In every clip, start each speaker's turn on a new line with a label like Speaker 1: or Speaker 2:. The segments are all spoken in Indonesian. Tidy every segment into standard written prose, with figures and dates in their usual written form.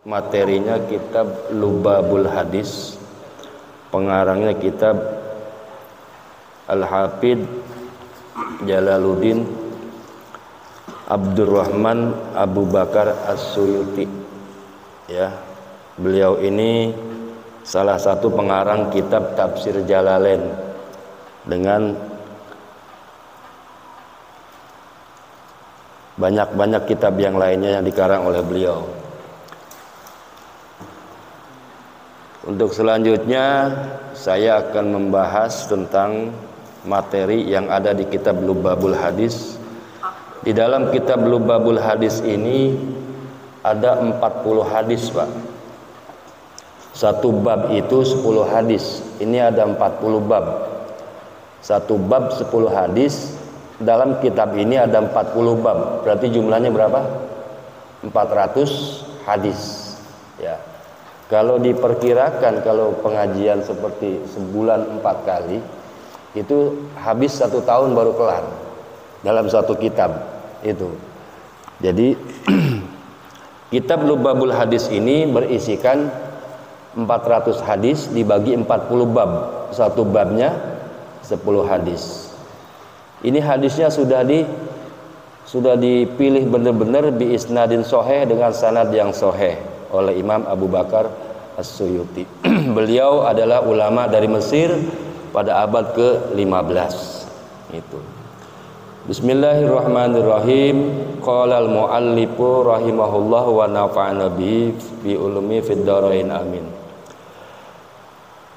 Speaker 1: Materinya kitab Lubabul Hadis, pengarangnya kitab Al-Hafidh Jalaluddin Abdurrahman Abu Bakar As-Suyuti. Ya, beliau ini salah satu pengarang kitab Tafsir Jalalain dengan banyak kitab yang lainnya yang dikarang oleh beliau. Untuk selanjutnya saya akan membahas tentang materi yang ada di kitab Lubabul Hadis. Di dalam kitab Lubabul Hadis ini ada 40 hadis, Pak. Satu bab itu 10 hadis. Ini ada 40 bab. Satu bab 10 hadis. Dalam kitab ini ada 40 bab. Berarti jumlahnya berapa? 400 hadis. Ya. Kalau diperkirakan kalau pengajian seperti sebulan 4 kali, itu habis 1 tahun baru kelar dalam satu kitab itu. Jadi kitab Lubabul Hadis ini berisikan 400 hadis dibagi 40 bab. Satu babnya 10 hadis. Ini hadisnya sudah dipilih benar-benar bi isnadin sahih dengan sanad yang sahih oleh Imam Abu Bakar As-Suyuti. Beliau adalah ulama dari Mesir pada abad ke-15. Itu. Bismillahirrahmanirrahim. Qala al-muallifu rahimahullah wa nafa'ana bihi bi ulumi fid dharain amin.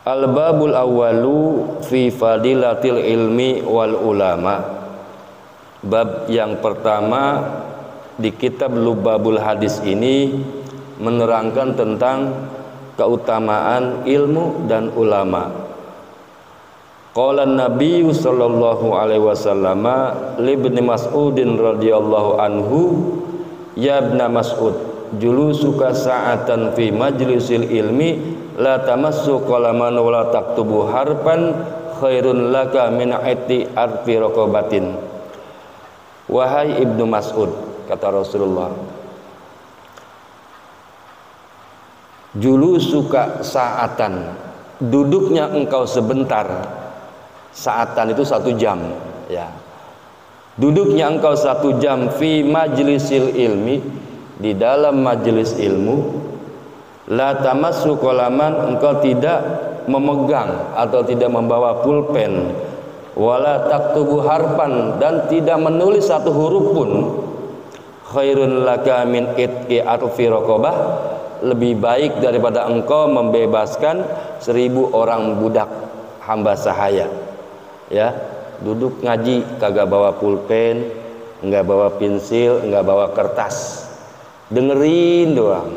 Speaker 1: Al-babul awwalu fi fadilatil ilmi wal ulama. Bab yang pertama di kitab Lubabul Hadis ini menerangkan tentang keutamaan ilmu dan ulama. Qala Nabi sallallahu alaihi wasallam li Ibnu Mas'udin radhiyallahu anhu, ya Ibnu Mas'ud, julusuka sa'atan fi majlisil ilmi la tamassu qalaman wa la taktubu harfan khairun laka min ati arfi raqabatin. Wahai Ibnu Mas'ud, kata Rasulullah, julusuka sa'atan, duduknya engkau sebentar. Sa'atan itu 1 jam, ya. Duduknya engkau 1 jam fi majlisil ilmi, di dalam majelis ilmu. La tamassu qalaman, engkau tidak memegang atau tidak membawa pulpen. Wala taktubu harfan, dan tidak menulis 1 huruf pun. Khairun laka min itqi arfi raqabah, lebih baik daripada engkau membebaskan 1000 orang budak hamba sahaya. Ya, duduk ngaji kagak bawa pulpen, enggak bawa pensil, enggak bawa kertas, dengerin doang.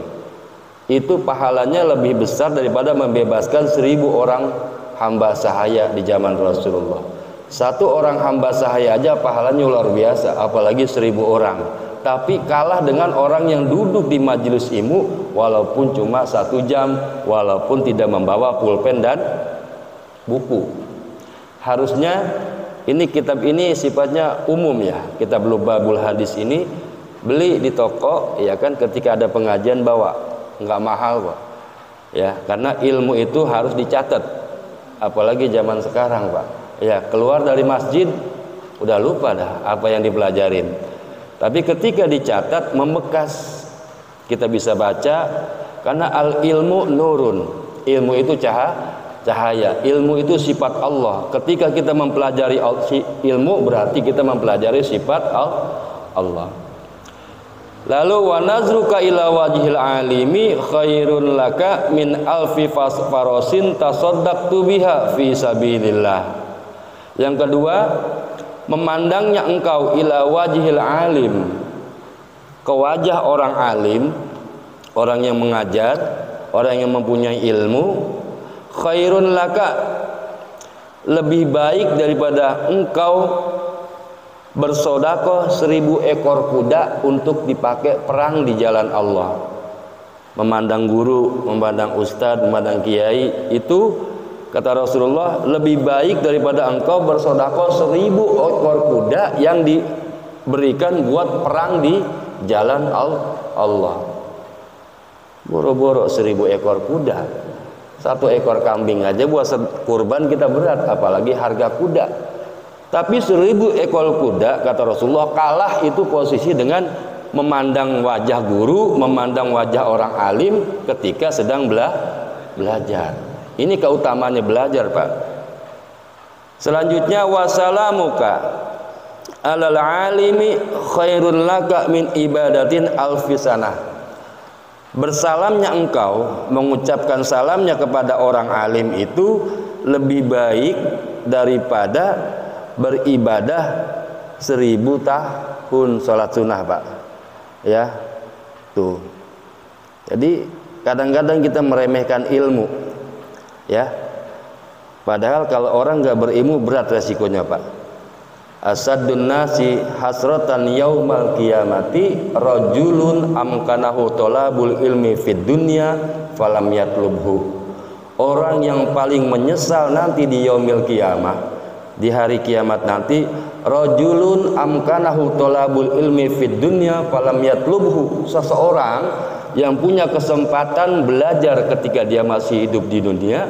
Speaker 1: Itu pahalanya lebih besar daripada membebaskan 1000 orang hamba sahaya di zaman Rasulullah. 1 orang hamba sahaya aja pahalanya luar biasa, apalagi 1000 orang. Tapi kalah dengan orang yang duduk di majelis ilmu walaupun cuma 1 jam, walaupun tidak membawa pulpen dan buku. Harusnya ini kitab ini sifatnya umum, ya. Kitab Lubabul Hadis ini beli di toko, ya kan, ketika ada pengajian bawa, nggak mahal kok. Ya, karena ilmu itu harus dicatat. Apalagi zaman sekarang, Pak. Ya, keluar dari masjid udah lupa dah apa yang dipelajarin. Tapi ketika dicatat membekas, kita bisa baca, karena al ilmu nurun. Ilmu itu cahaya. Ilmu itu sifat Allah. Ketika kita mempelajari ilmu, berarti kita mempelajari sifat Allah. Lalu wa nazruka ila wajhil alimi khairun laka min alfi farasin tasaddaqtu biha fi sabilillah. Yang kedua, memandangnya engkau ila wajhil alim, ke wajah orang alim, orang yang mengajar, orang yang mempunyai ilmu, khairun laka, lebih baik daripada engkau bersedekah 1000 ekor kuda untuk dipakai perang di jalan Allah. Memandang guru, memandang ustadz, memandang kiai, itu kata Rasulullah lebih baik daripada engkau bersedekah 1000 ekor kuda yang diberikan buat perang di jalan Allah. Boro-boro 1000 ekor kuda. 1 ekor kambing aja buat kurban kita berat, apalagi harga kuda. Tapi 1000 ekor kuda, kata Rasulullah, kalah itu posisi dengan memandang wajah guru, memandang wajah orang alim ketika sedang belajar. Ini keutamaannya belajar, Pak. Selanjutnya, wasalamuka alal alimi khairun laka min ibadatin alfisanah. Bersalamnya engkau, mengucapkan salamnya kepada orang alim itu lebih baik daripada beribadah 1000 tahun sholat sunnah, Pak. Ya, tuh. Jadi kadang-kadang kita meremehkan ilmu, ya. Padahal kalau orang nggak berilmu berat resikonya, Pak. Asadun nasi hasratan yaumal qiyamati rajulun amkanahu tolabul ilmi fid dunya falam yatlubhu. Orang yang paling menyesal nanti di yaumil qiyamah, di hari kiamat nanti, rajulun amkanahu tolabul ilmi fid dunya falam yatlubhu. Seseorang yang punya kesempatan belajar ketika dia masih hidup di dunia,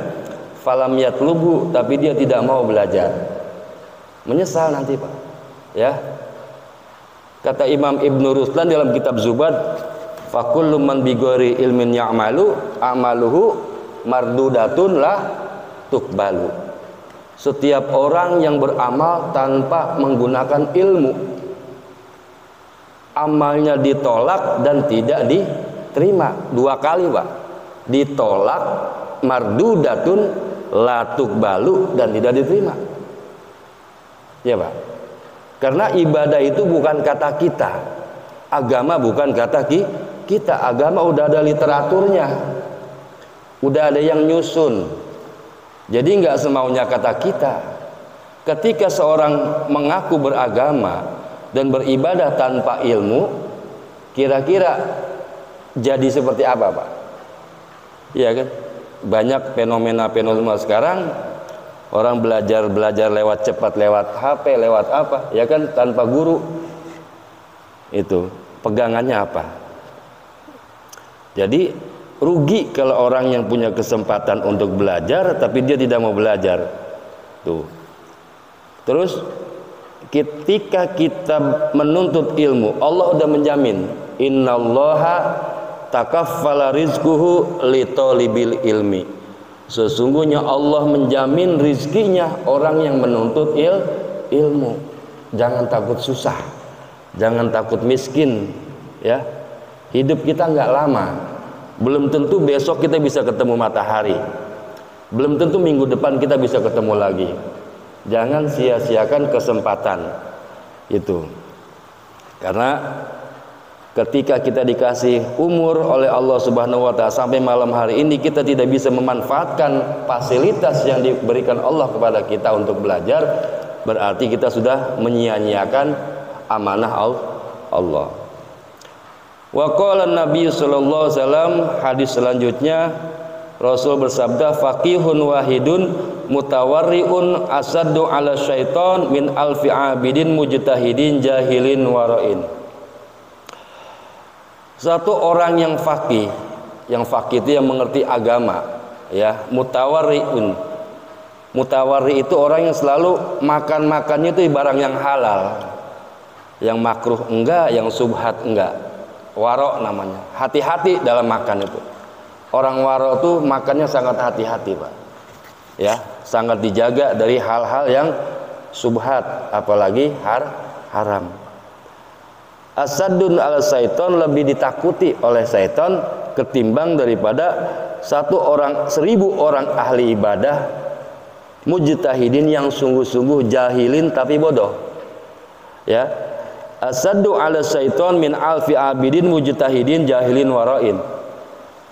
Speaker 1: falam yatlubhu, tapi dia tidak mau belajar. Menyesal nanti, Pak. Ya. Kata Imam Ibnu Ruslan dalam kitab Zubad, fakullu man bigori ilmin ya'malu amaluhu mardudatun la tuqbalu. Setiap orang yang beramal tanpa menggunakan ilmu, amalnya ditolak dan tidak diterima. 2 kali, Pak. Ditolak, mardudatun la tuqbalu, dan tidak diterima. Ya, Pak. Karena ibadah itu bukan kata kita, agama bukan kata kita, agama udah ada literaturnya, udah ada yang nyusun. Jadi nggak semaunya kata kita. Ketika seorang mengaku beragama dan beribadah tanpa ilmu, kira-kira jadi seperti apa, Pak? Iya kan? Banyak fenomena sekarang. Orang belajar lewat cepat, lewat HP, lewat apa, ya kan, tanpa guru. Itu pegangannya apa? Jadi rugi kalau orang yang punya kesempatan untuk belajar tapi dia tidak mau belajar. Tuh. Terus ketika kita menuntut ilmu, Allah udah menjamin, innallaha takaffala rizquhu li talibil ilmi. Sesungguhnya Allah menjamin rizkinya orang yang menuntut ilmu. Jangan takut susah, jangan takut miskin, ya. Hidup kita nggak lama, belum tentu besok kita bisa ketemu matahari, belum tentu minggu depan kita bisa ketemu lagi. Jangan sia-siakan kesempatan itu, karena ketika kita dikasih umur oleh Allah Subhanahu wa Ta'ala sampai malam hari ini, kita tidak bisa memanfaatkan fasilitas yang diberikan Allah kepada kita untuk belajar, berarti kita sudah menyia-nyiakan amanah Allah. Wa qala Nabi sallallahu alaihi wasallam, hadis selanjutnya Rasul bersabda, faqihun wahidun mutawarriun asaddu ala syaiton min alfi abidin mujtahidin jahilin wara'in. Satu orang yang faqih itu yang mengerti agama, ya, mutawarriun. Mutawarri itu orang yang selalu makannya itu barang yang halal, yang makruh enggak, yang subhat enggak. Waro namanya, hati-hati dalam makan itu. Orang waro itu makannya sangat hati-hati, Pak. Ya, sangat dijaga dari hal-hal yang subhat, apalagi haram. Asadun ala syaiton, lebih ditakuti oleh syaiton ketimbang daripada 1000 orang ahli ibadah mujtahidin yang sungguh-sungguh, jahilin tapi bodoh. Ya, asadu ala syaiton min alfi abidin mujtahidin jahilin wara'in.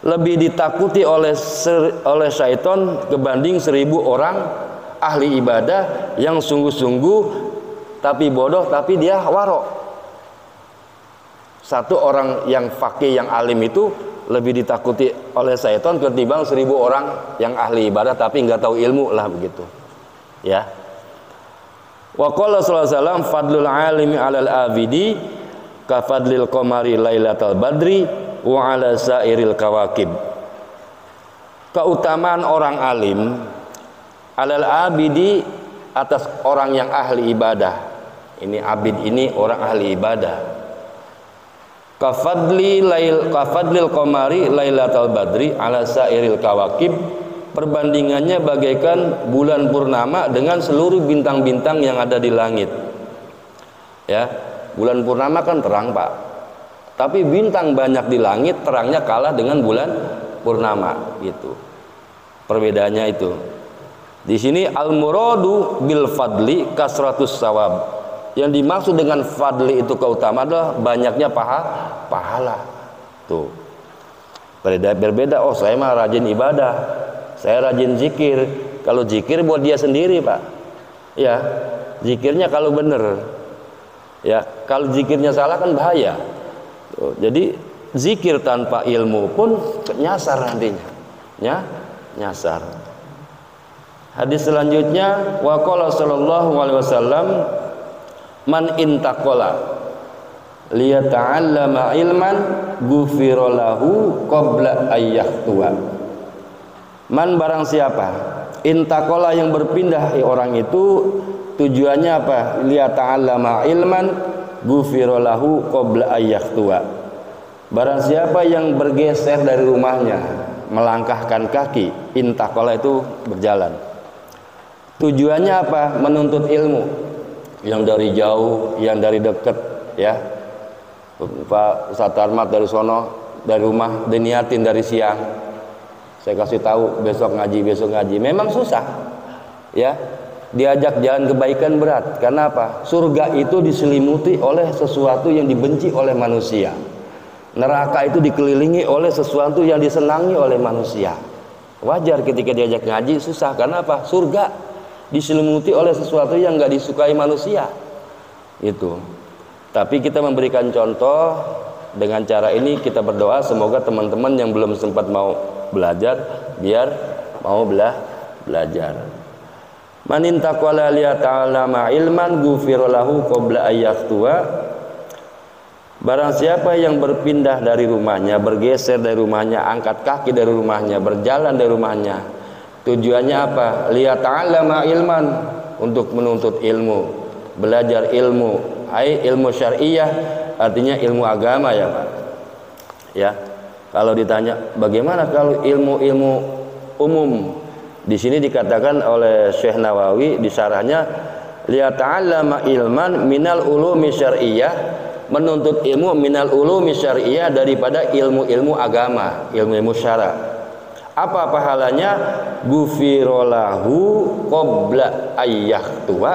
Speaker 1: Lebih ditakuti oleh syaiton kebanding 1000 orang ahli ibadah yang sungguh-sungguh tapi bodoh, tapi dia waro. Satu orang yang faqih, yang alim itu lebih ditakuti oleh syaitan ketimbang 1000 orang yang ahli ibadah tapi nggak tahu ilmu lah, begitu. Ya. Wa qala sallallahu alaihi wasallam, fadlul alimi 'alal abidi ka fadlil qamari lailatal badri wa ala sairil kawakib. Keutamaan orang alim alal abidi, atas orang yang ahli ibadah. Ini abid, ini orang ahli ibadah. Kafadlil qamari lailatul badri ala sairil kawakib. Perbandingannya bagaikan bulan purnama dengan seluruh bintang-bintang yang ada di langit. Ya, bulan purnama kan terang, Pak. Tapi bintang banyak di langit, terangnya kalah dengan bulan purnama gitu. Perbedaannya itu. Di sini al-muradu bil fadli kasratus sawab. Yang dimaksud dengan fadli itu keutamaan adalah banyaknya pahala. Tuh. Berbeda. Oh, saya mah rajin ibadah. Saya rajin zikir. Kalau zikir buat dia sendiri, Pak. Ya, zikirnya kalau benar. Ya, kalau zikirnya salah kan bahaya. Tuh. Jadi zikir tanpa ilmu pun nyasar nantinya. Ya, nyasar. Hadis selanjutnya, wa qala sallallahu alaihi wasallam, man intaqala liyata'allama ilman ghufira lahu qabla ayyahtuwa. Man barang siapa intaqala yang berpindah orang itu tujuannya apa? Liyata'allama ilman ghufira lahu qabla ayyahtuwa. Barang siapa yang bergeser dari rumahnya, melangkahkan kaki, intaqala itu berjalan. Tujuannya apa? Menuntut ilmu. Yang dari jauh, yang dari dekat, ya. Pak Ustadz Tarmat dari sono, dari rumah, diniatin dari siang. Saya kasih tahu besok ngaji. Memang susah, ya. Diajak jalan kebaikan berat. Karena apa? Surga itu diselimuti oleh sesuatu yang dibenci oleh manusia. Neraka itu dikelilingi oleh sesuatu yang disenangi oleh manusia. Wajar ketika diajak ngaji susah. Karena apa? Surga diselimuti oleh sesuatu yang nggak disukai manusia itu. Tapi kita memberikan contoh dengan cara ini. Kita berdoa semoga teman-teman yang belum sempat mau belajar biar mau belajar. Man intaqala liyata'allama ilman ghufira lahu qabla ayyahtuwa. Barang siapa yang berpindah dari rumahnya, bergeser dari rumahnya, angkat kaki dari rumahnya, berjalan dari rumahnya, tujuannya apa? Liyata'allama ilman, untuk menuntut ilmu, belajar ilmu, ilmu syariah, artinya ilmu agama, ya Pak. Ya. Kalau ditanya bagaimana kalau ilmu-ilmu umum? Di sini dikatakan oleh Syekh Nawawi di syarahnya, liyata'allama ilman minal ulumi syariah, menuntut ilmu minal ulumi syariah, daripada ilmu-ilmu agama, ilmu-ilmu syara. Apa pahalanya? Gufirolahu qabla ayyahtuwa,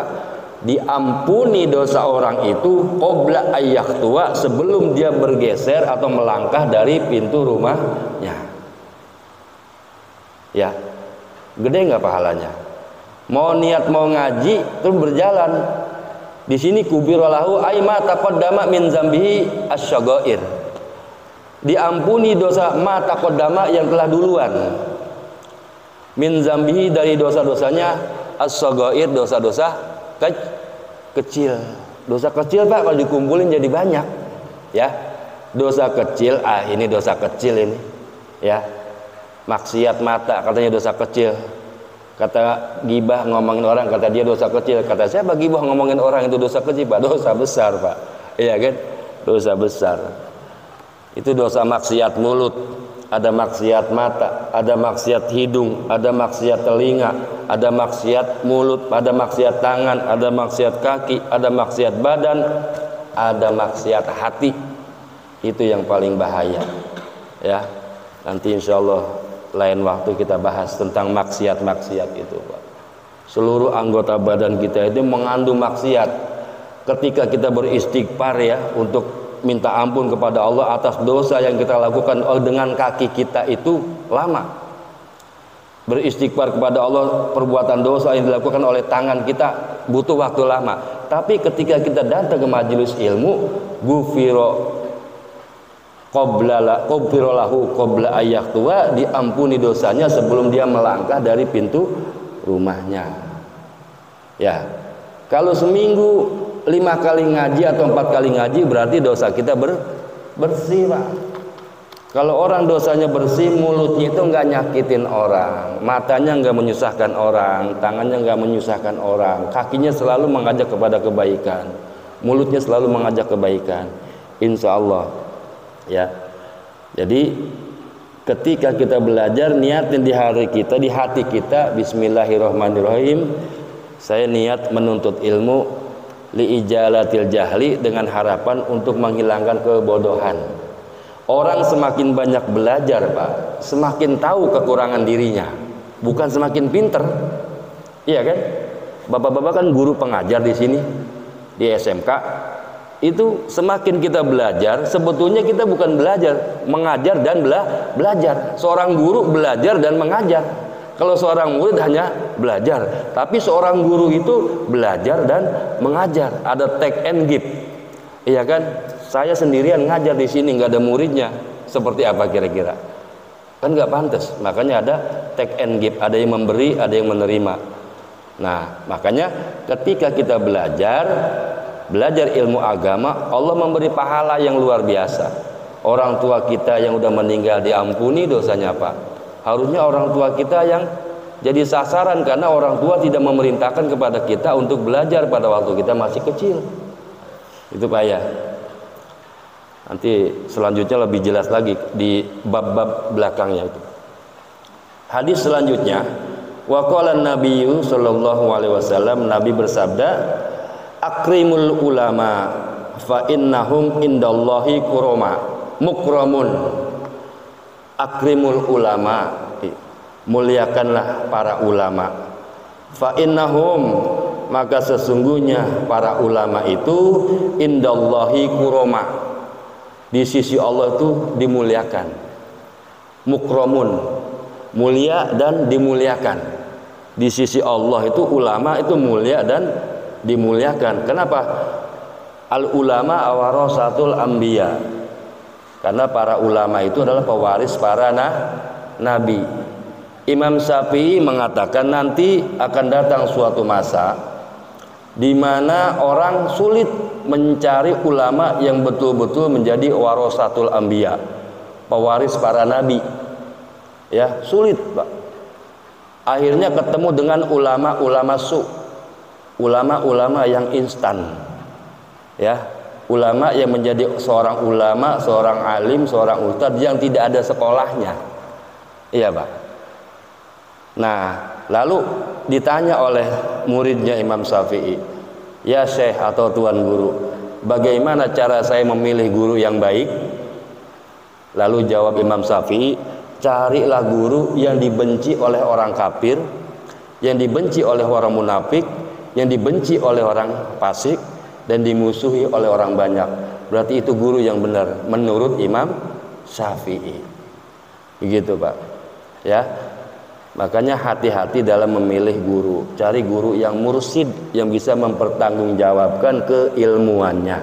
Speaker 1: diampuni dosa orang itu qabla ayyahtuwa, sebelum dia bergeser atau melangkah dari pintu rumahnya. Ya, gede nggak pahalanya? Mau niat mau ngaji terus berjalan. Di sini kubirolahu aima taqaddama min zambihi asyagair, diampuni dosa ma taqaddama yang telah duluan, min zambihi dari dosa-dosanya, as-shagair dosa-dosa kecil. Dosa kecil Pak kalau dikumpulin jadi banyak, ya. Dosa kecil, ini dosa kecil ini, ya. Maksiat mata katanya dosa kecil. Kata gibah ngomongin orang, kata dia dosa kecil. Kata saya gibah ngomongin orang itu dosa kecil Pak, dosa besar Pak. Iya kan? Dosa besar. Itu dosa maksiat mulut, ada maksiat mata, ada maksiat hidung, ada maksiat telinga, ada maksiat mulut, ada maksiat tangan, ada maksiat kaki, ada maksiat badan, ada maksiat hati. Itu yang paling bahaya, ya. Nanti insya Allah lain waktu kita bahas tentang maksiat-maksiat itu Pak. Seluruh anggota badan kita itu mengandung maksiat. Ketika kita beristighfar, ya, untuk minta ampun kepada Allah atas dosa yang kita lakukan dengan kaki kita itu lama. Beristighfar kepada Allah perbuatan dosa yang dilakukan oleh tangan kita butuh waktu lama. Tapi ketika kita datang ke majelis ilmu, gufiro lahu qabla ayyahtuwa, diampuni dosanya sebelum dia melangkah dari pintu rumahnya. Ya, kalau seminggu 5 kali ngaji atau 4 kali ngaji berarti dosa kita bersih Pak. Kalau orang dosanya bersih, mulutnya itu nggak nyakitin orang, matanya nggak menyusahkan orang, tangannya nggak menyusahkan orang, kakinya selalu mengajak kepada kebaikan, mulutnya selalu mengajak kebaikan, insya Allah. Ya, jadi ketika kita belajar, niatin di hati kita, Bismillahirrahmanirrahim, saya niat menuntut ilmu liijalatil jahli, dengan harapan untuk menghilangkan kebodohan. Orang semakin banyak belajar, Pak, semakin tahu kekurangan dirinya, bukan semakin pinter. Iya kan? Bapak-bapak kan guru pengajar di sini, di SMK. Itu semakin kita belajar, sebetulnya kita bukan belajar, mengajar dan belajar. Seorang guru belajar dan mengajar. Kalau seorang murid hanya belajar, tapi seorang guru itu belajar dan mengajar. Ada take and give. Iya kan? Saya sendirian ngajar di sini, nggak ada muridnya. Seperti apa kira-kira? Kan nggak pantas. Makanya ada take and give, ada yang memberi, ada yang menerima. Nah, makanya ketika kita belajar ilmu agama, Allah memberi pahala yang luar biasa. Orang tua kita yang udah meninggal diampuni dosanya, Pak. Harusnya orang tua kita yang jadi sasaran, karena orang tua tidak memerintahkan kepada kita untuk belajar pada waktu kita masih kecil. Itu Pak ya. Nanti selanjutnya lebih jelas lagi di bab-bab belakangnya itu. Hadis selanjutnya, wa qala an-nabiyyu sallallahu alaihi wasallam, Nabi bersabda, akrimul ulama fa innahum indallahi mukramun. Akrimul ulama, muliakanlah para ulama. Fa innahum, maka sesungguhnya para ulama itu indallahi kurama, di sisi Allah itu dimuliakan. Mukramun, mulia dan dimuliakan. Di sisi Allah itu ulama itu mulia dan dimuliakan. Kenapa? Al ulama warasatul anbiya. Karena para ulama itu adalah pewaris para nabi. Imam Syafi'i mengatakan nanti akan datang suatu masa di mana orang sulit mencari ulama yang betul-betul menjadi warasatul anbiya, pewaris para nabi. Ya, sulit, Pak. Akhirnya ketemu dengan ulama-ulama ulama-ulama yang instan. Ya, ulama yang menjadi seorang ulama, seorang alim, seorang ustadz yang tidak ada sekolahnya. Iya, Pak. Nah, lalu ditanya oleh muridnya Imam Syafi'i, ya Syekh atau Tuan Guru, bagaimana cara saya memilih guru yang baik? Lalu jawab Imam Syafi'i, carilah guru yang dibenci oleh orang kafir, yang dibenci oleh orang munafik, yang dibenci oleh orang fasik, dan dimusuhi oleh orang banyak. Berarti itu guru yang benar menurut Imam Syafi'i. Begitu, Pak. Ya. Makanya hati-hati dalam memilih guru. Cari guru yang mursyid, yang bisa mempertanggungjawabkan keilmuannya.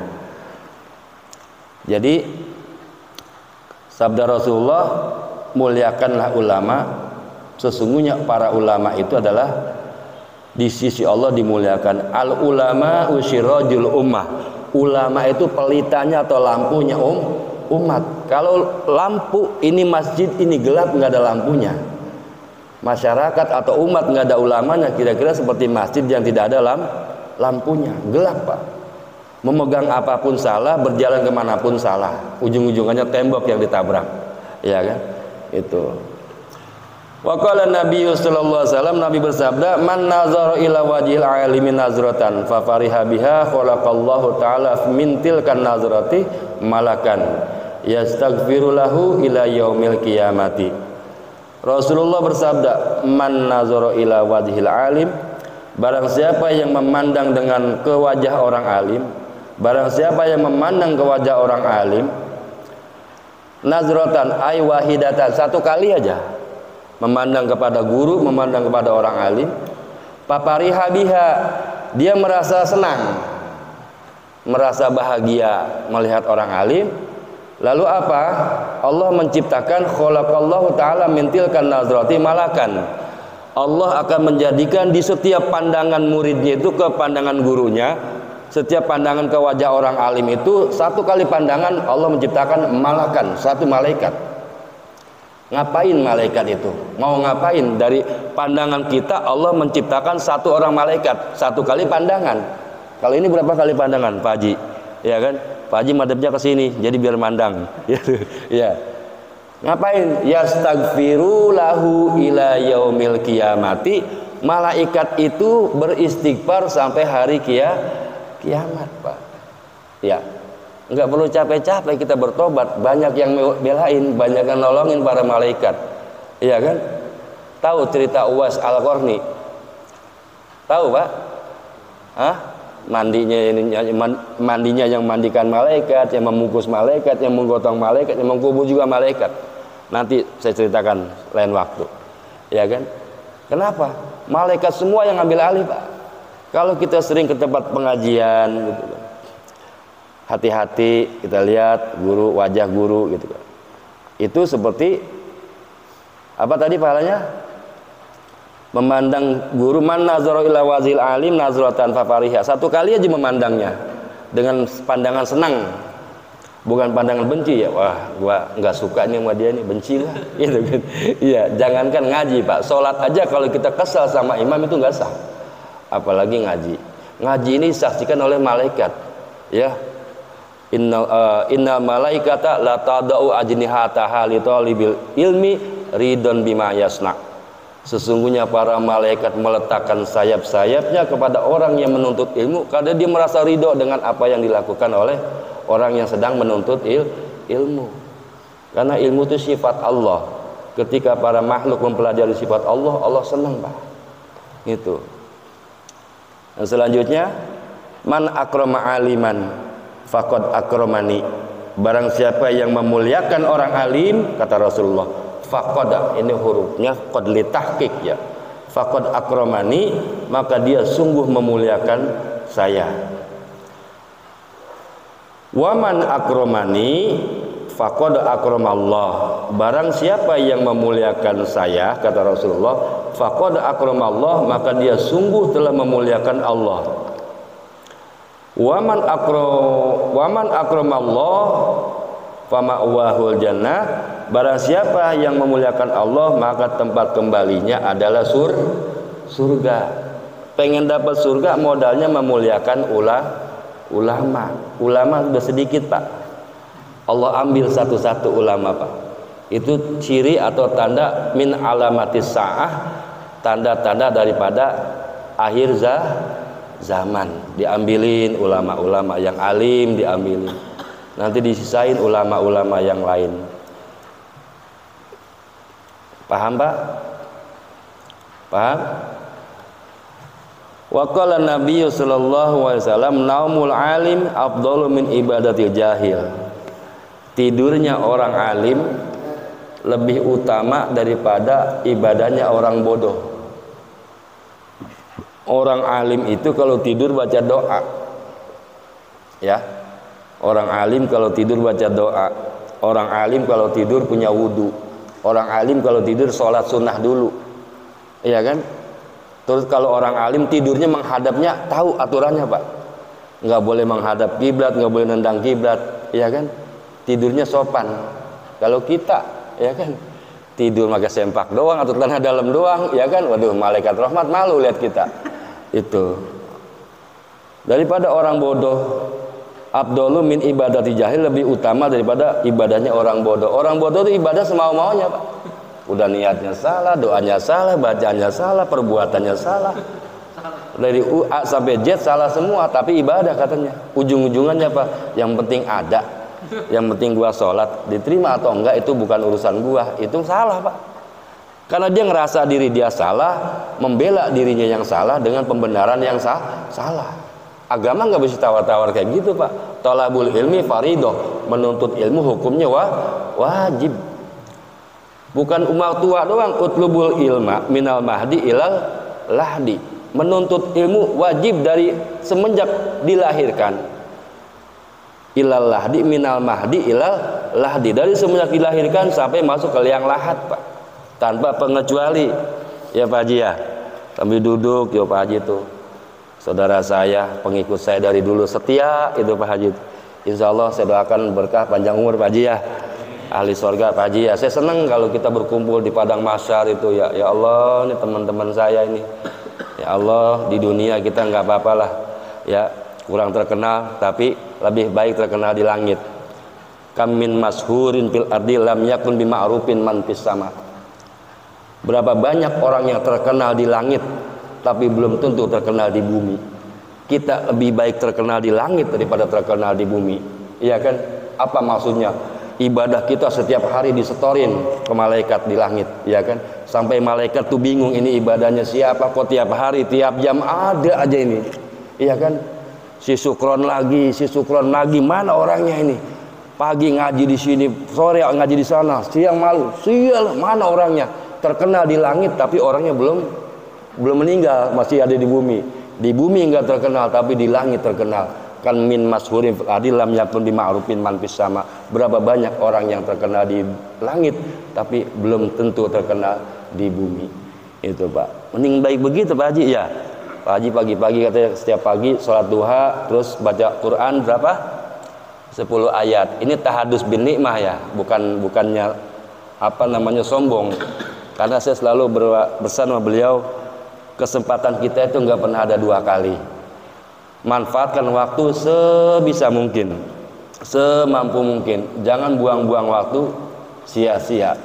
Speaker 1: Jadi sabda Rasulullah, muliakanlah ulama. Sesungguhnya para ulama itu adalah di sisi Allah dimuliakan. Al ulama usirajul ummah. Ulama itu pelitanya atau lampunya umat. Kalau lampu ini masjid ini gelap, nggak ada lampunya. Masyarakat atau umat nggak ada ulamanya, kira-kira seperti masjid yang tidak ada lampunya, gelap, Pak. Memegang apapun salah, berjalan kemanapun salah, ujung-ujungannya tembok yang ditabrak, ya kan? Itu. Wa qala Nabi sallallahu alaihi wasallam, Nabi bersabda, man nazara ila wajhil alimi nazratan fa fariha biha khalaqallahu ta'ala min tilkan nazrati malakan yastaghfiru lahu ila yaumil qiyamati. Rasulullah bersabda, man nazara ila wajhil alim, barang siapa yang memandang dengan ke wajah orang alim, barang siapa yang memandang ke wajah orang alim, nazratan ay wahidatan, satu kali aja memandang kepada guru, memandang kepada orang alim, papariha biha, dia merasa senang, merasa bahagia melihat orang alim. Lalu apa? Allah menciptakan khalaqallahu ta'ala min tilkan nazrati malakan. Allah akan menjadikan di setiap pandangan muridnya itu ke pandangan gurunya, setiap pandangan ke wajah orang alim itu, satu kali pandangan Allah menciptakan malakan, satu malaikat. Ngapain malaikat itu? Mau ngapain? Dari pandangan kita Allah menciptakan satu orang malaikat, satu kali pandangan. Kalau ini berapa kali pandangan, Pak Haji? Ya kan? Pak Haji madhabnya ke sini, jadi biar mandang. Ya. Ngapain? Yastaghfiru lahu ila yaumil qiyamati. Malaikat itu beristighfar sampai hari kiamat, Pak. Ya. Enggak perlu capek-capek kita bertobat, banyak yang belain, banyak yang nolongin para malaikat. Iya kan? Tahu cerita Uwais Al-Qarni? Tahu, Pak? Hah? Mandinya yang mandikan malaikat, yang membungkus malaikat, yang menggotong malaikat, yang mengkubur juga malaikat. Nanti saya ceritakan lain waktu. Ya kan? Kenapa? Malaikat semua yang ambil alih, Pak. Kalau kita sering ke tempat pengajian gitu kan. Hati-hati kita lihat guru, wajah guru gitu kan. Itu seperti apa tadi pahalanya? Memandang guru, man nazara ila wazil alim nazratan fafariha. Satu kali aja memandangnya dengan pandangan senang, bukan pandangan benci ya. Wah, gua nggak suka nih sama dia nih, benci lah gitu kan. Iya, jangankan ngaji, Pak. Salat aja kalau kita kesal sama imam itu nggak sah. Apalagi ngaji. Ngaji ini disaksikan oleh malaikat. Ya. Inna malaikata la tadau ajnihataha li talibil ilmi ridon bima yasna. Sesungguhnya para malaikat meletakkan sayap-sayapnya kepada orang yang menuntut ilmu karena dia merasa ridho dengan apa yang dilakukan oleh orang yang sedang menuntut ilmu. Karena ilmu itu sifat Allah. Ketika para makhluk mempelajari sifat Allah, Allah senang, Pak. Itu. Dan selanjutnya, man akrama aliman faqad akramani. Barang siapa yang memuliakan orang alim, kata Rasulullah, faqad, ini hurufnya qad li tahqiq ya, faqad akramani, maka dia sungguh memuliakan saya. Wa man akramani faqad akramallah. Barang siapa yang memuliakan saya, kata Rasulullah, faqad akramallah, maka dia sungguh telah memuliakan Allah. Waman akramallah fama'wahul jannah. Barang siapa yang memuliakan Allah, maka tempat kembalinya adalah surga. Pengen dapat surga, modalnya memuliakan ulama. Ulama sudah sedikit, Pak. Allah ambil satu-satu ulama, Pak. Itu ciri atau tanda min alamatis sa'ah, tanda-tanda daripada akhir zaman. Diambilin ulama-ulama yang alim, diambilin, nanti disisain ulama-ulama yang lain. Paham, Pak? Paham? Wa qala Nabi sallallahu alaihi wasallam naumul alim afdalu min ibadatil jahil. Tidurnya orang alim lebih utama daripada ibadahnya orang bodoh. Orang alim itu kalau tidur baca doa, ya. Orang alim kalau tidur baca doa. Orang alim kalau tidur punya wudhu. Orang alim kalau tidur sholat sunnah dulu, iya kan? Terus kalau orang alim tidurnya menghadapnya, tahu aturannya, Pak. Nggak boleh menghadap kiblat, nggak boleh nendang kiblat, iya kan? Tidurnya sopan. Kalau kita, ya kan, tidur pakai sempak doang atau tanah dalam doang, ya kan? Waduh, malaikat rahmat malu lihat kita. Itu daripada orang bodoh. Abdullu min ibadati jahil, lebih utama daripada ibadahnya orang bodoh. Orang bodoh itu ibadah semau-maunya, Pak. Udah niatnya salah, doanya salah, bacaannya salah, perbuatannya salah. Dari A sampai Z salah semua, tapi ibadah katanya. Ujung-ujungannya apa? Yang penting ada. Yang penting gua sholat, diterima atau enggak itu bukan urusan gua. Itu salah, Pak. Karena dia ngerasa diri dia salah, membela dirinya yang salah dengan pembenaran yang salah. Agama nggak bisa tawar-tawar kayak gitu, Pak. Thalabul ilmi faridoh, menuntut ilmu hukumnya wajib. Bukan umar tua doang, utlubul ilma minal mahdi ilal lahdi. Menuntut ilmu wajib dari semenjak dilahirkan. Ilal lahdi minal mahdi ilal lahdi, dari semenjak dilahirkan sampai masuk ke liang lahat, Pak. Tanpa pengecuali, ya Pak Haji ya. Sambil duduk, ya Pak Haji itu saudara saya, pengikut saya dari dulu, setia itu Pak Haji. Insya Allah saya doakan berkah panjang umur Pak Haji ya. ahli surga Pak Haji ya. Saya senang kalau kita berkumpul di padang mahsyar itu ya. Ya Allah, ini teman-teman saya ini. Ya Allah, di dunia kita nggak apa-apalah ya, kurang terkenal tapi lebih baik terkenal di langit. Kam min mashurin fil ardi lam yakun bima'rufin man fis sama. Berapa banyak orang yang terkenal di langit tapi belum tentu terkenal di bumi. Kita lebih baik terkenal di langit daripada terkenal di bumi. Iya kan? Apa maksudnya? Ibadah kita setiap hari disetorin ke malaikat di langit, ya kan? Sampai malaikat tuh bingung, ini ibadahnya siapa kok tiap hari, tiap jam ada aja ini. Iya kan? Si sukron lagi, mana orangnya ini? Pagi ngaji di sini, sore ngaji di sana, siang malu, sial, mana orangnya? Terkenal di langit tapi orangnya belum meninggal, masih ada di bumi. Di bumi enggak terkenal tapi di langit terkenal. Kan min mashurin fil ardi lam yakun bima'rufin man fis sama. Berapa banyak orang yang terkenal di langit tapi belum tentu terkenal di bumi. Itu Pak. Mending baik begitu Pak Haji ya. Pak Haji pagi-pagi katanya setiap pagi sholat duha terus baca Quran berapa? 10 ayat. Ini tahadus bin nikmah ya, bukannya apa namanya sombong. Karena saya selalu bersama beliau, kesempatan kita itu nggak pernah ada dua kali. Manfaatkan waktu sebisa mungkin, semampu mungkin. Jangan buang-buang waktu sia-sia.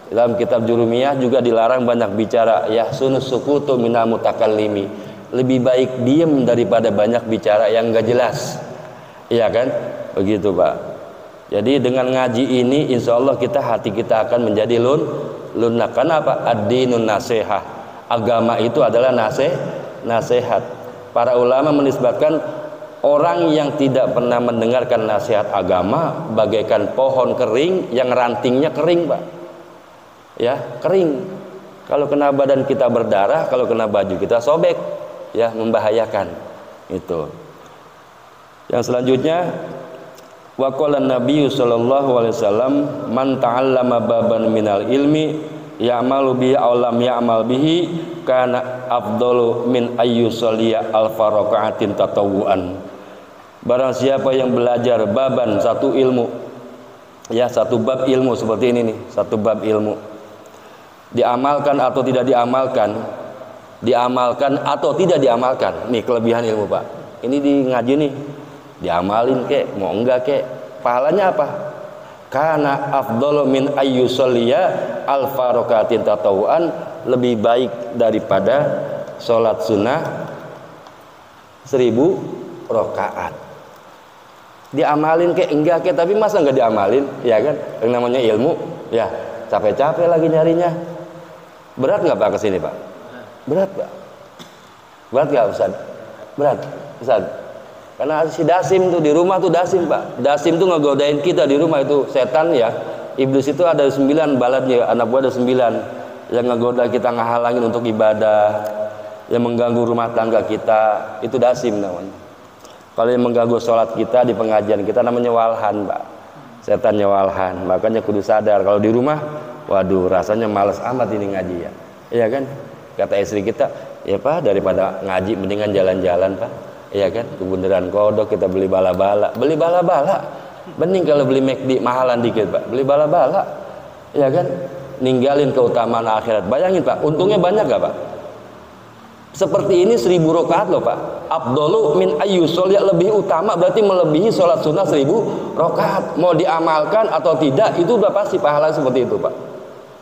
Speaker 1: Dalam kitab Jurumiyah juga dilarang banyak bicara. Yahsunus sukutu minal mutakallimi. Lebih baik diam daripada banyak bicara yang enggak jelas. Iya kan? Begitu Pak. Jadi dengan ngaji ini insya Allah hati kita akan menjadi lunak. Karena apa? Ad-dinun nasihah. Agama itu adalah nasihat. Para ulama menisbatkan orang yang tidak pernah mendengarkan nasihat agama bagaikan pohon kering yang rantingnya kering Pak. Ya, kering. Kalau kena badan kita berdarah, kalau kena baju kita sobek, ya membahayakan. Itu. Yang selanjutnya, wa qala Nabi sallallahu alaihi wasallam, man ta'allama baban minal ilmi ya'malu bihi aw lam ya'mal bihi kana afdalu min ayyusalliya alfa raka'atin tatawuan. Barang siapa yang belajar baban satu ilmu, ya satu bab ilmu seperti ini nih, satu bab ilmu, diamalkan atau tidak diamalkan, diamalkan atau tidak diamalkan, nih kelebihan ilmu Pak. Ini di ngaji nih, diamalin kek, mau enggak kek, pahalanya apa? Karena afdalu min ayyusalliya alfa raka'atin tatawuan, lebih baik daripada sholat sunnah 1000 rakaat. Diamalin kek enggak kek, tapi masa enggak diamalin, ya kan? Yang namanya ilmu, ya capek-capek lagi nyarinya. Berat nggak Pak kesini Pak? Berat Pak? Berat nggak Ustaz? Berat Ustaz? Karena si Dasim tuh di rumah tuh Dasim Pak. Dasim tuh ngegodain kita di rumah itu, setan ya. Iblis itu ada 9 balatnya, anak buah ada 9 yang ngegoda kita, ngehalangin untuk ibadah, yang mengganggu rumah tangga kita, itu Dasim namanya. Kalau yang mengganggu sholat kita di pengajian kita namanya walhan Pak. Setannya walhan. Makanya kudu sadar kalau di rumah, waduh rasanya males amat ini ngaji ya. Iya kan? Kata istri kita, ya Pak daripada ngaji mendingan jalan-jalan Pak. Iya kan, ke Bundaran Kodok kita beli bala-bala. Beli bala-bala bening kalau beli McD mahalan dikit Pak. Beli bala-bala, iya kan, ninggalin keutamaan akhirat. Bayangin Pak, untungnya banyak gak Pak? Seperti ini 1000 rakaat loh Pak. Afdalu min ayyusolli, lebih utama berarti melebihi sholat sunnah 1000 rakaat. Mau diamalkan atau tidak itu udah pasti pahala seperti itu Pak.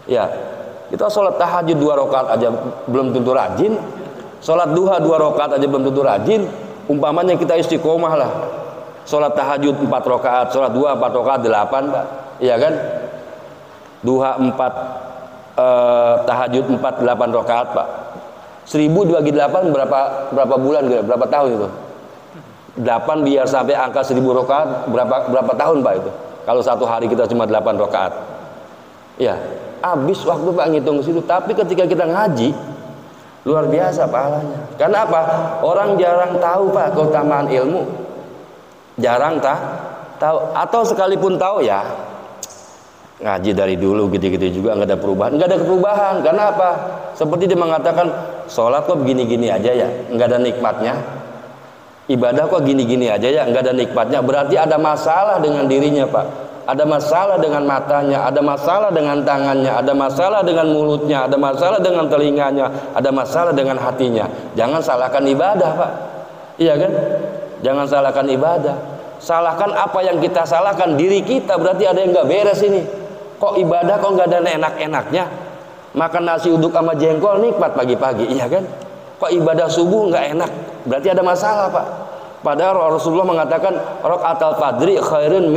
Speaker 1: Ya, kita sholat tahajud 2 rakaat aja belum tentu rajin. Sholat duha 2 rakaat aja belum tentu rajin. Umpamanya kita istiqomah lah, sholat tahajud 4 rakaat, sholat duha 4 rakaat 8 Pak, iya kan? Duha 4, tahajud 4, 8 rakaat Pak. 1000 dibagi 8 berapa bulan, berapa tahun itu? 8 biar sampai angka 1000 rakaat berapa tahun Pak itu? Kalau satu hari kita cuma 8 rakaat, ya habis waktu Pak ngitung situ. Tapi ketika kita ngaji, luar biasa pahalanya. Karena apa? Orang jarang tahu Pak keutamaan ilmu. Jarang tahu, atau sekalipun tahu ya ngaji dari dulu gitu-gitu juga nggak ada perubahan. Nggak ada perubahan. Karena apa? Seperti dia mengatakan sholat kok gini-gini aja ya, nggak ada nikmatnya. Ibadah kok gini-gini aja ya, nggak ada nikmatnya. Berarti ada masalah dengan dirinya Pak. ada masalah dengan matanya, ada masalah dengan tangannya, ada masalah dengan mulutnya, ada masalah dengan telinganya, ada masalah dengan hatinya. Jangan salahkan ibadah, Pak. Iya kan? Jangan salahkan ibadah. Salahkan apa yang kita salahkan, diri kita, berarti ada yang nggak beres ini. Kok ibadah kok nggak ada enak-enaknya? Makan nasi uduk sama jengkol nikmat pagi-pagi, iya kan? Kok ibadah subuh nggak enak? Berarti ada masalah, Pak. Padahal Rasulullah mengatakan rakaatul fajri khairun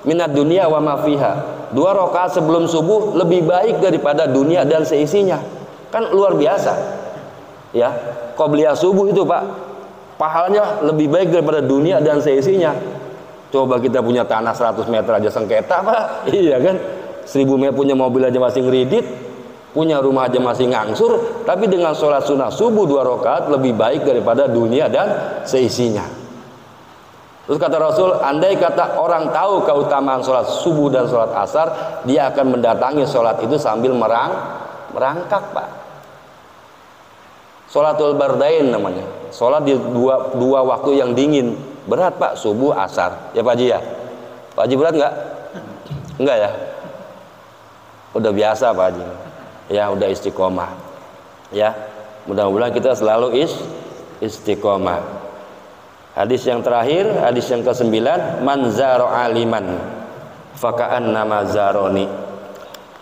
Speaker 1: minad dunya wa ma fiha. 2 rakaat sebelum subuh lebih baik daripada dunia dan seisinya. Kan luar biasa. Ya, qobliyah subuh itu, Pak, pahalanya lebih baik daripada dunia dan seisinya. Coba kita punya tanah 100 meter aja sengketa, Pak. Iya kan? 1000 meter punya mobil aja masih ngeridit, punya rumah aja masih ngangsur, tapi dengan sholat sunnah subuh 2 rakaat lebih baik daripada dunia dan seisinya. Terus kata Rasul, andai kata orang tahu keutamaan sholat subuh dan sholat asar, dia akan mendatangi sholat itu sambil merangkak, Pak. Sholatul bardain namanya, sholat di dua waktu yang dingin. Berat, Pak, subuh asar. Ya Pak Haji ya? Pak Haji berat nggak? Enggak ya? Udah biasa Pak Haji. Ya udah istiqomah. Ya, mudah-mudahan kita selalu istiqomah. Hadis yang terakhir, hadis yang ke-9, man zaro aliman faka'annama zaroni.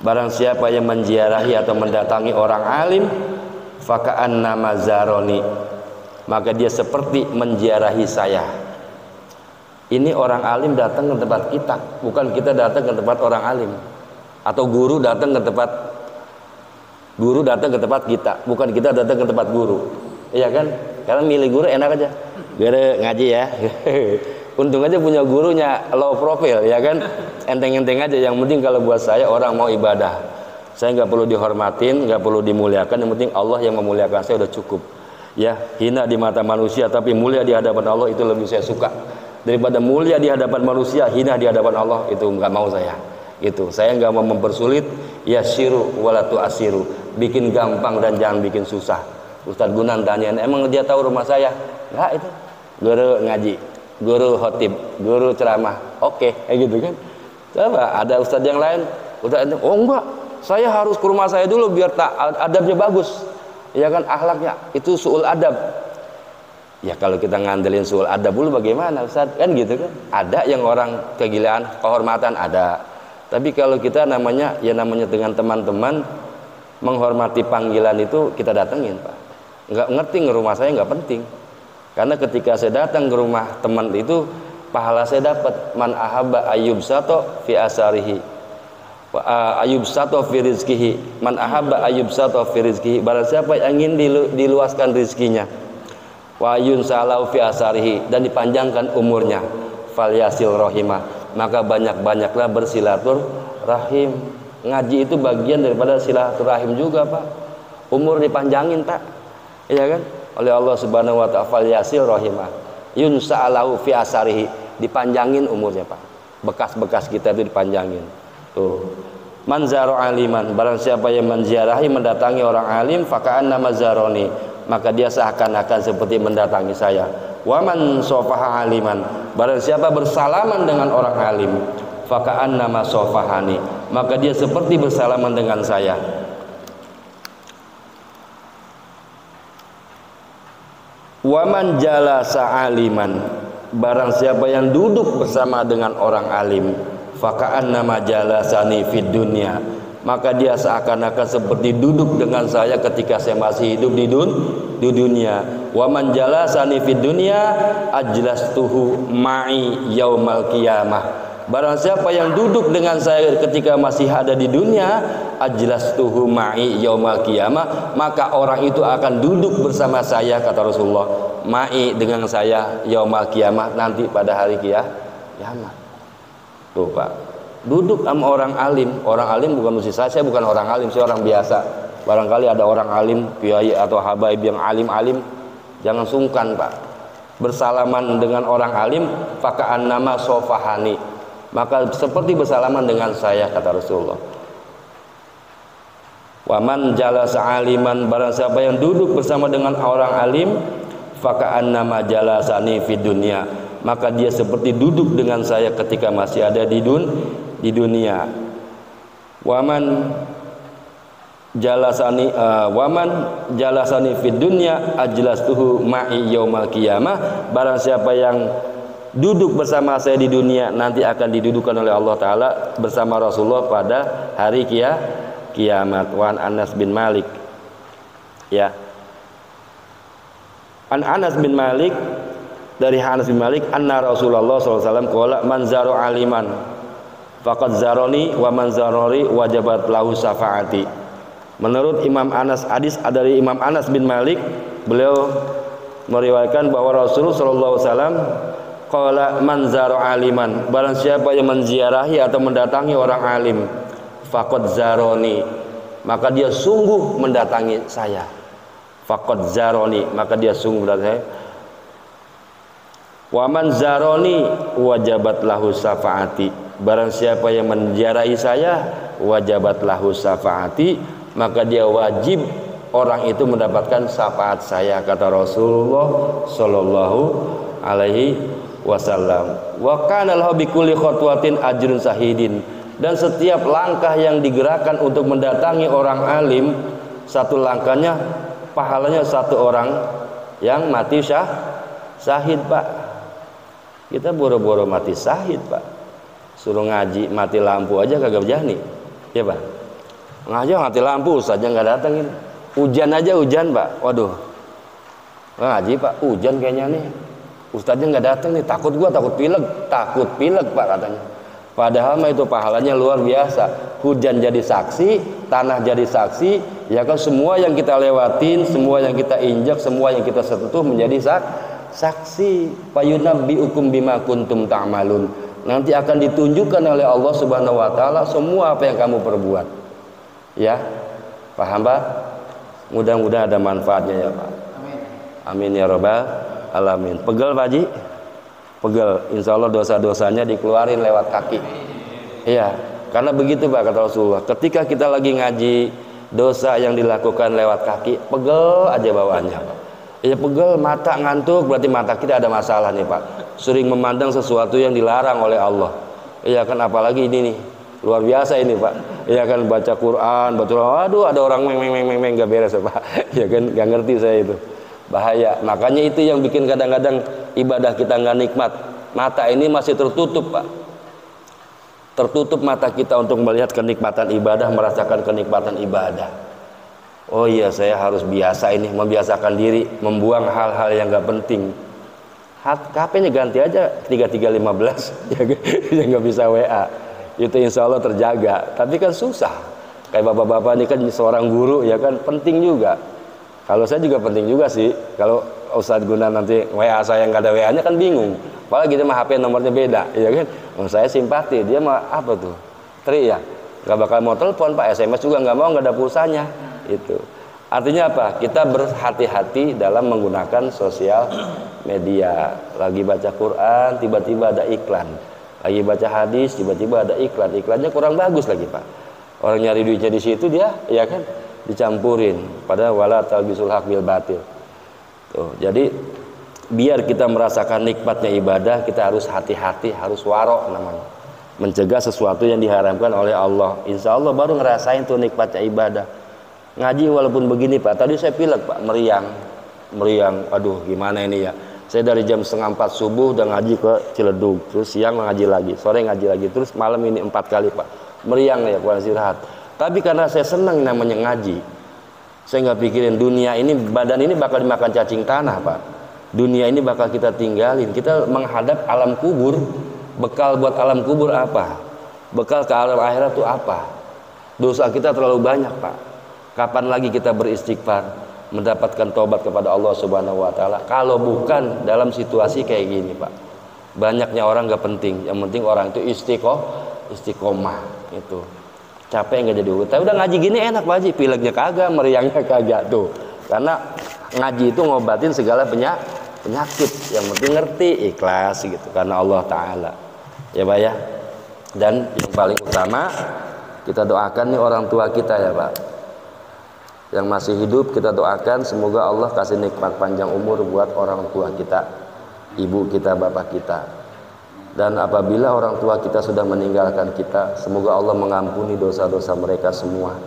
Speaker 1: Barang siapa yang menziarahi atau mendatangi orang alim, faka'annama zaroni, maka dia seperti menziarahi saya. Ini orang alim datang ke tempat kita, bukan kita datang ke tempat orang alim. Atau guru datang ke tempat kita, bukan kita datang ke tempat guru. Iya kan? Karena milih guru enak aja. Guru ngaji ya. Untung aja punya gurunya low profile, ya kan? Enteng-enteng aja. Yang penting kalau buat saya orang mau ibadah, saya nggak perlu dihormatin, nggak perlu dimuliakan. Yang penting Allah yang memuliakan saya udah cukup. Ya, hina di mata manusia tapi mulia di hadapan Allah, itu lebih saya suka daripada mulia di hadapan manusia, hina di hadapan Allah. Itu nggak mau saya. Itu saya nggak mau mempersulit. Yasiru walatu asiru, bikin gampang dan jangan bikin susah. Ustadz Gunan tanyain, emang dia tahu rumah saya? Enggak, itu guru ngaji, guru khotib, guru ceramah. Oke, kayak gitu kan. Coba ada ustadz yang lain, oh enggak, saya harus ke rumah saya dulu biar adabnya bagus. Ya kan, akhlaknya itu suul adab. Ya kalau kita ngandelin suul adab dulu bagaimana Ustadz? Kan gitu kan. Ada yang orang kegilaan kehormatan ada. Tapi kalau kita namanya dengan teman-teman menghormati panggilan itu kita datengin, Pak. Nggak ngerti ke rumah saya nggak penting, karena ketika saya datang ke rumah teman itu pahala saya dapat. Man ahabba ayub sato fi asarihi ayub sato fi rizkihi, man ahabba ayub sato fi rizkihi, barang siapa yang ingin diluaskan rizkinya, wa ayun salau fi asarihi, dan dipanjangkan umurnya, falyasil rohimah, maka banyak-banyaklah bersilaturahim. Ngaji itu bagian daripada silaturahim juga, Pak. Umur dipanjangin, Pak. Iya kan? Oleh Allah Subhanahu wa ta'ala, fal yasil rahimah yunsa'alahu fi asarihi, dipanjangin umurnya, Pak. Bekas-bekas kita itu dipanjangin. Tuh. Man zaro aliman, barang siapa yang menziarahi, mendatangi orang alim, faka'anna mazaroni, maka dia seakan-akan seperti mendatangi saya. Wa man sofaha aliman, barang siapa bersalaman dengan orang alim, faka'anna masofahani, maka dia seperti bersalaman dengan saya. Waman jalasa aliman, barang siapa yang duduk bersama dengan orang alim, faka'annama jalasani fid dunya, maka dia seakan-akan seperti duduk dengan saya ketika saya masih hidup di dunia. Waman jalasani fid dunya ajlastuhu ma'i yaumal qiyamah, barang siapa yang duduk dengan saya ketika masih ada di dunia, ajlastuhu ma'i yaumal qiyamah, maka orang itu akan duduk bersama saya, kata Rasulullah, ma'i dengan saya yaumal qiyamah, nanti pada hari kiamat. Tuh Pak, duduk sama orang alim. Orang alim bukan mesti saya bukan orang alim, saya orang biasa. Barangkali ada orang alim, kiai atau habaib yang alim-alim, jangan sungkan, Pak. Bersalaman dengan orang alim, faka'annama sofahani, maka seperti bersalaman dengan saya, kata Rasulullah. Waman jalasa aliman, barang siapa yang duduk bersama dengan orang alim, faka'annama jalasani fid dunya, maka dia seperti duduk dengan saya ketika masih ada di dunia. Waman jalasani fid dunya ajlastuhu ma'i yaumal qiyamah. Barang siapa yang duduk bersama saya di dunia, nanti akan didudukkan oleh Allah Ta'ala bersama Rasulullah pada hari kiamat. Wan Anas bin Malik, ya, an Anas bin Malik, dari Anas bin Malik, anna Rasulullah SAW qala man zaro aliman faqad zaroni wa man zarori wajabat lahu syafaati. Menurut Imam Anas, hadis dari Imam Anas bin Malik, beliau meriwayatkan bahwa Rasulullah SAW qala man zaro aliman, barang siapa yang menziarahi atau mendatangi orang alim, faqad zaroni, maka dia sungguh mendatangi saya. Faqad zaroni, maka dia sungguh mendatangi saya. Wa man zaroni wajabat lahu syafaati, barang siapa yang menziarahi saya, wajabat lahu syafaati, maka dia wajib orang itu mendapatkan syafaat saya, kata Rasulullah sallallahu alaihi wasallam. Wa kana lahu bi kulli khatwatin ajrun sahidin, dan setiap langkah yang digerakkan untuk mendatangi orang alim, satu langkahnya pahalanya satu orang yang mati syahid, Pak. Kita boro-boro mati syahid, Pak. Suruh ngaji mati lampu aja kagak berani, ya Pak. Ngaji mati lampu saja nggak datang ini. Hujan aja hujan, Pak. Waduh, ngaji Pak, hujan kayaknya nih. Ustadznya nggak datang nih, takut pilek Pak katanya. Padahal mah itu pahalanya luar biasa. Hujan jadi saksi, tanah jadi saksi, ya kan, semua yang kita lewatin, semua yang kita injak, semua yang kita sentuh menjadi saksi. Fayunabbiukum bima kuntum ta'malun. Nanti akan ditunjukkan oleh Allah Subhanahu wa taala semua apa yang kamu perbuat. Ya. Paham, Pak? Mudah-mudahan ada manfaatnya ya, Pak. Amin. Amin ya rabbal alamin. Pegel, Pak Haji? Pegel. Insya Allah dosa-dosanya dikeluarin lewat kaki. Iya, karena begitu Pak kata Rasulullah. Ketika kita lagi ngaji, dosa yang dilakukan lewat kaki, pegel aja bawaannya, Pak. Ya pegel, mata ngantuk, berarti mata kita ada masalah nih, Pak. Sering memandang sesuatu yang dilarang oleh Allah. Iya kan, apalagi ini nih, luar biasa ini, Pak. Iya kan, baca Quran, aduh ada orang meng nggak beres ya, Pak. Iya kan, nggak ngerti saya itu. Bahaya. Makanya itu yang bikin kadang-kadang ibadah kita nggak nikmat. Mata ini masih tertutup, Pak. Tertutup mata kita untuk melihat kenikmatan ibadah, merasakan kenikmatan ibadah. Oh iya, saya harus biasa ini, membiasakan diri membuang hal-hal yang nggak penting. HP-nya ganti aja 3315 ya nggak bisa WA. Itu insya Allah terjaga. Tapi kan susah. Kayak bapak-bapak ini kan seorang guru, ya kan, penting juga. Kalau saya juga penting juga sih. Kalau Ustadz Guna nanti WA saya nggak ada WA-nya kan bingung. Apalagi dia mah HP nomornya beda, ya kan? Oh, saya simpati, dia mah apa tuh? Tri ya, nggak bakal mau telepon, Pak. SMS juga nggak mau, nggak ada pulsanya. Itu artinya apa? Kita berhati-hati dalam menggunakan sosial media. Lagi baca Quran, tiba-tiba ada iklan. Lagi baca hadis, tiba-tiba ada iklan. Iklannya kurang bagus lagi, Pak. Orang nyari duitnya di situ, dia, ya kan, dicampurin. Padahal wala talbisul haq bil batil. Tuh, jadi biar kita merasakan nikmatnya ibadah, kita harus hati-hati, harus warok namanya. Mencegah sesuatu yang diharamkan oleh Allah. Insya Allah baru ngerasain tuh nikmatnya ibadah. Ngaji walaupun begini, Pak. Tadi saya pilek, Pak, meriang. Aduh, gimana ini ya? Saya dari jam 3:30 subuh udah ngaji ke Ciledug, terus siang ngaji lagi, sore ngaji lagi, terus malam ini 4 kali, Pak. Meriang ya, kurang istirahat. Tapi karena saya senang namanya ngaji, saya nggak pikirin dunia ini, badan ini bakal dimakan cacing tanah, Pak. Dunia ini bakal kita tinggalin. Kita menghadap alam kubur. Bekal buat alam kubur apa? Bekal ke alam akhirat itu apa? Dosa kita terlalu banyak, Pak. Kapan lagi kita beristighfar, mendapatkan tobat kepada Allah Subhanahu wa taala, kalau bukan dalam situasi kayak gini, Pak. Banyaknya orang gak penting, yang penting orang itu istiqomah itu. Capek nggak jadi urut. Tapi udah ngaji gini enak, Pak Haji, pileknya kagak, meriangnya kagak tuh. Karena ngaji itu ngobatin segala penyakit. Yang penting ngerti, ikhlas gitu, karena Allah taala. Ya, Pak ya. Dan yang paling utama, kita doakan nih orang tua kita ya, Pak. Yang masih hidup kita doakan semoga Allah kasih nikmat panjang umur buat orang tua kita. ibu kita, bapak kita. Dan apabila orang tua kita sudah meninggalkan kita, semoga Allah mengampuni dosa-dosa mereka semua,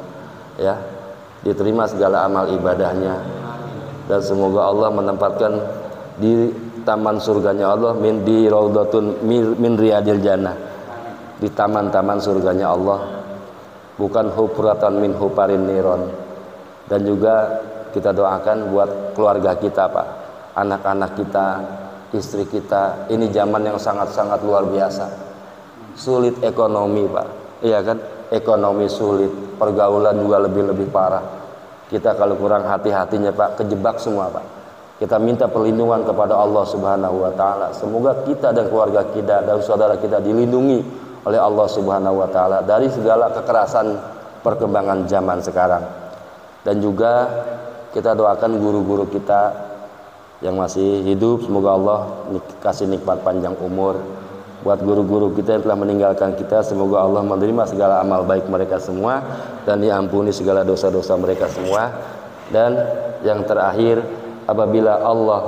Speaker 1: ya, diterima segala amal ibadahnya, dan semoga Allah menempatkan di taman surganya Allah, di raudhatun min riyadil jannah, di taman-taman surganya Allah, bukan hufratan min hufarin niron. Dan juga kita doakan buat keluarga kita, Pak, anak-anak kita, istri kita. Ini zaman yang sangat-sangat luar biasa, sulit ekonomi, Pak, iya kan, ekonomi sulit, pergaulan juga lebih parah. Kita kalau kurang hati-hatinya, Pak, kejebak semua, Pak. Kita minta perlindungan kepada Allah Subhanahu wa taala. Semoga kita dan keluarga kita dan saudara kita dilindungi oleh Allah Subhanahu wa taala dari segala kekerasan perkembangan zaman sekarang. Dan juga kita doakan guru-guru kita yang masih hidup, semoga Allah kasih nikmat panjang umur. Buat guru-guru kita yang telah meninggalkan kita, semoga Allah menerima segala amal baik mereka semua dan diampuni segala dosa-dosa mereka semua. Dan yang terakhir, apabila Allah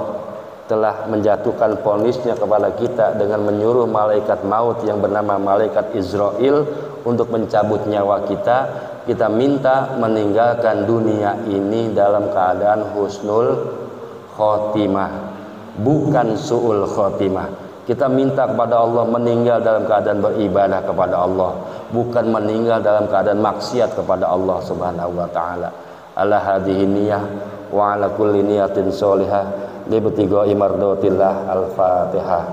Speaker 1: telah menjatuhkan vonisnya kepada kita dengan menyuruh malaikat maut yang bernama malaikat Israel untuk mencabut nyawa kita, kita minta meninggalkan dunia ini dalam keadaan husnul khotimah, bukan su'ul khotimah. Kita minta kepada Allah meninggal dalam keadaan beribadah kepada Allah, bukan meninggal dalam keadaan maksiat kepada Allah Subhanahu wa taala. Ala hadhihi niyah wa ala kulli niyatin sholihah libtigha'i mardatillah. Al-Fatihah.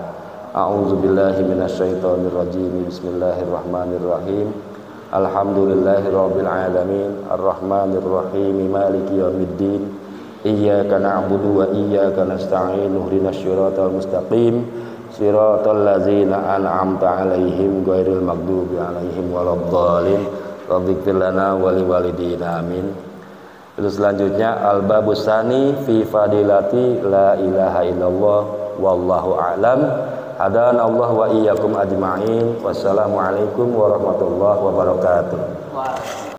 Speaker 1: A'udzu billahi minasyaitonir rajim. Bismillahirrahmanirrahim. Alhamdulillahirabbil alamin arrahmanir rahim maliki yaumiddin. Iyyaka na'budu wa iyyaka nasta'in. Ihdinas siratal mustaqim. Siratal ladzina an'amta 'alaihim ghairil maghdubi 'alaihim waladdallin. Rabb'ighfir lana wa liwalidina. Amin. Itu selanjutnya al-babus tsani fi fadilati la ilaha illallah wallahu a'lam. Hadan Allah wa iyyakum ajma'in. Wassalamualaikum warahmatullahi wabarakatuh.